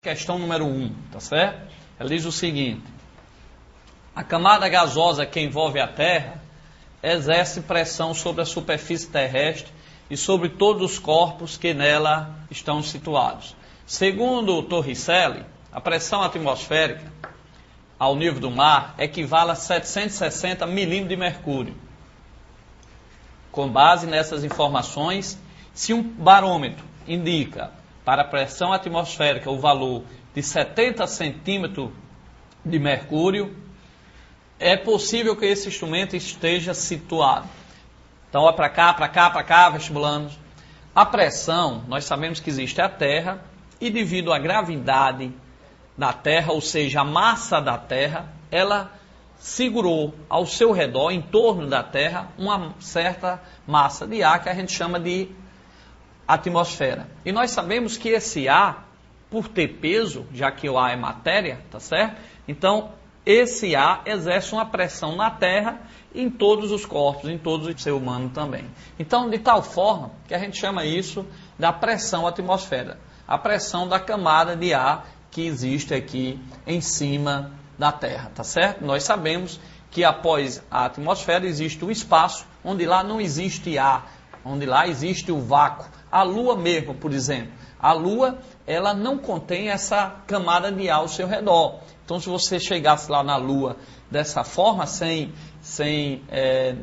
Questão número 1, tá certo? Ela diz o seguinte: a camada gasosa que envolve a Terra exerce pressão sobre a superfície terrestre e sobre todos os corpos que nela estão situados. Segundo Torricelli, a pressão atmosférica ao nível do mar equivale a 760 milímetros de mercúrio. Com base nessas informações, se um barômetro indica para a pressão atmosférica o valor de 70 centímetros de mercúrio, é possível que esse instrumento esteja situado. Então, olha para cá, vestibulandos. A pressão, nós sabemos que existe a Terra, e devido à gravidade da Terra, ou seja, a massa da Terra, ela segurou ao seu redor, em torno da Terra, uma certa massa de ar que a gente chama de atmosfera. E nós sabemos que esse ar, por ter peso, já que o ar é matéria, tá certo? Então, esse ar exerce uma pressão na Terra e em todos os corpos, em todo o ser humano também. Então, de tal forma que a gente chama isso da pressão atmosfera, a pressão da camada de ar que existe aqui em cima da Terra, tá certo? Nós sabemos que após a atmosfera existe o espaço, onde lá não existe ar, onde lá existe o vácuo. A Lua mesmo, por exemplo, a Lua, ela não contém essa camada de ar ao seu redor. Então, se você chegasse lá na Lua dessa forma, sem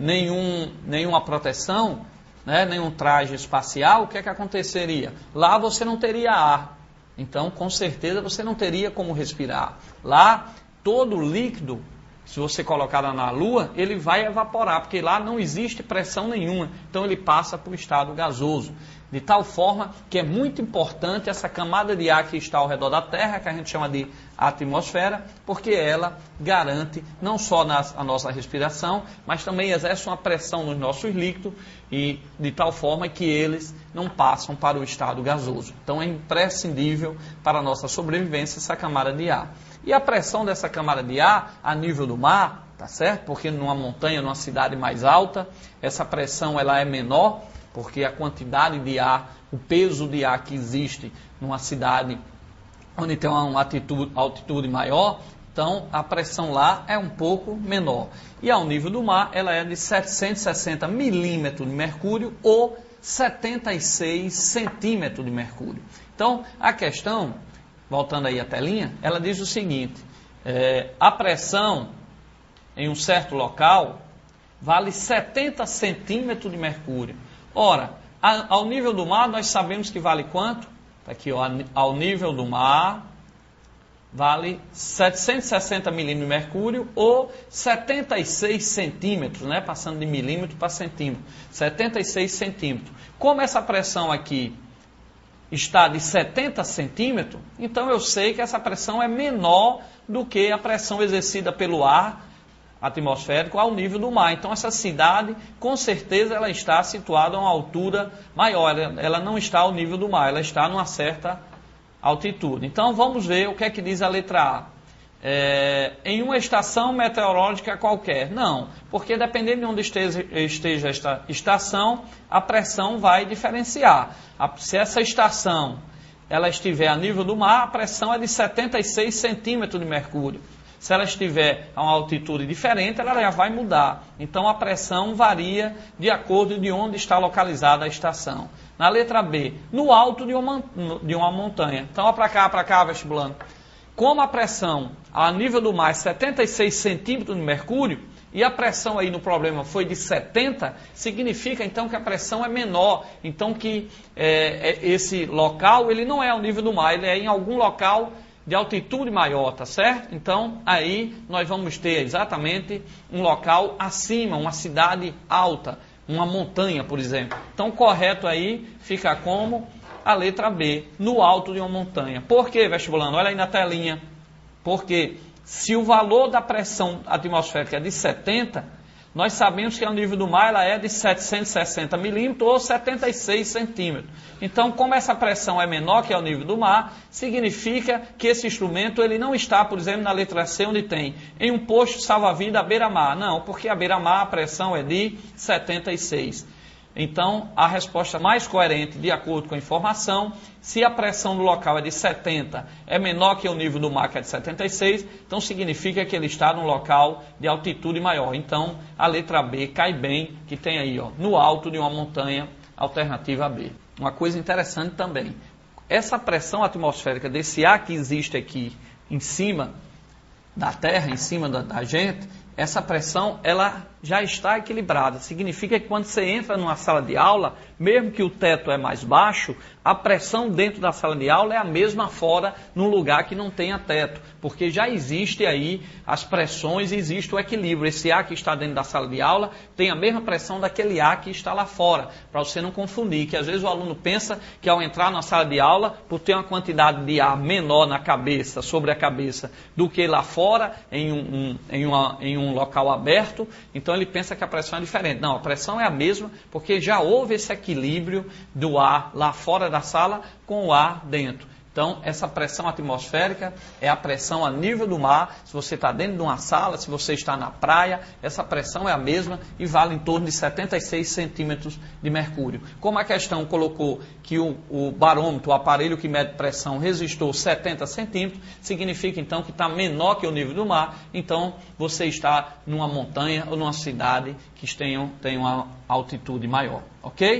nenhuma proteção, né, nenhum traje espacial, o que é que aconteceria? Lá você não teria ar. Então, com certeza, você não teria como respirar. Lá, todo líquido, se você colocar lá na Lua, ele vai evaporar, porque lá não existe pressão nenhuma. Então, ele passa para o estado gasoso. De tal forma que é muito importante essa camada de ar que está ao redor da Terra, que a gente chama de atmosfera, porque ela garante não só a nossa respiração, mas também exerce uma pressão nos nossos líquidos, e de tal forma que eles não passam para o estado gasoso. Então é imprescindível para a nossa sobrevivência essa camada de ar. E a pressão dessa camada de ar a nível do mar, tá certo? Porque numa montanha, numa cidade mais alta, essa pressão ela é menor, porque a quantidade de ar, o peso de ar que existe numa cidade onde tem uma altitude maior, então a pressão lá é um pouco menor. E ao nível do mar, ela é de 760 milímetros de mercúrio ou 76 centímetros de mercúrio. Então, a questão, voltando aí à telinha, ela diz o seguinte: a pressão em um certo local vale 70 centímetros de mercúrio. Ora, ao nível do mar, nós sabemos que vale quanto? Aqui, ó, ao nível do mar, vale 760 milímetros de mercúrio ou 76 centímetros, né? Passando de milímetro para centímetro. 76 centímetros. Como essa pressão aqui está de 70 centímetros, então eu sei que essa pressão é menor do que a pressão exercida pelo ar atmosférico ao nível do mar. Então essa cidade, com certeza, ela está situada a uma altura maior, ela não está ao nível do mar, ela está numa certa altitude. Então vamos ver o que é que diz a letra A. Em uma estação meteorológica qualquer. Não, porque dependendo de onde esteja esta estação, a pressão vai diferenciar. Se essa estação ela estiver a nível do mar, a pressão é de 76 centímetros de mercúrio. Se ela estiver a uma altitude diferente, ela já vai mudar. Então, a pressão varia de acordo de onde está localizada a estação. Na letra B, no alto de uma montanha. Então, olha para cá, vestibulando. Como a pressão a nível do mar é 76 centímetros de mercúrio, e a pressão aí no problema foi de 70, significa então que a pressão é menor. Então, que esse local ele não é ao nível do mar, ele é em algum local de altitude maior, tá certo? Então, aí nós vamos ter exatamente um local acima, uma cidade alta, uma montanha, por exemplo. Então, correto aí fica como a letra B, no alto de uma montanha. Por quê, vestibulando? Olha aí na telinha. Porque se o valor da pressão atmosférica é de 70, nós sabemos que ao nível do mar ela é de 760 milímetros ou 76 centímetros. Então, como essa pressão é menor que ao nível do mar, significa que esse instrumento ele não está, por exemplo, na letra C, onde tem em um posto salva-vida à beira-mar. Não, porque à beira-mar a pressão é de 76. Então, a resposta mais coerente, de acordo com a informação, se a pressão do local é de 70, é menor que o nível do mar, que é de 76, então significa que ele está num local de altitude maior. Então, a letra B cai bem, que tem aí, ó, no alto de uma montanha, alternativa B. Uma coisa interessante também, essa pressão atmosférica desse ar que existe aqui em cima da Terra, em cima da gente, essa pressão ela já está equilibrada. Significa que quando você entra numa sala de aula, mesmo que o teto é mais baixo, a pressão dentro da sala de aula é a mesma fora num lugar que não tenha teto, porque já existe aí as pressões, existe o equilíbrio. Esse ar que está dentro da sala de aula tem a mesma pressão daquele ar que está lá fora, para você não confundir, que às vezes o aluno pensa que ao entrar na sala de aula, por ter uma quantidade de ar menor na cabeça, sobre a cabeça, do que lá fora, em um local aberto, então ele pensa que a pressão é diferente. Não, a pressão é a mesma, porque já houve esse equilíbrio do ar lá fora da sala com o ar dentro. Então, essa pressão atmosférica é a pressão a nível do mar. Se você está dentro de uma sala, se você está na praia, essa pressão é a mesma e vale em torno de 76 centímetros de mercúrio. Como a questão colocou que o barômetro, o aparelho que mede pressão, resistou 70 centímetros, significa então que está menor que o nível do mar. Então, você está numa montanha ou numa cidade que tenha uma altitude maior. Ok?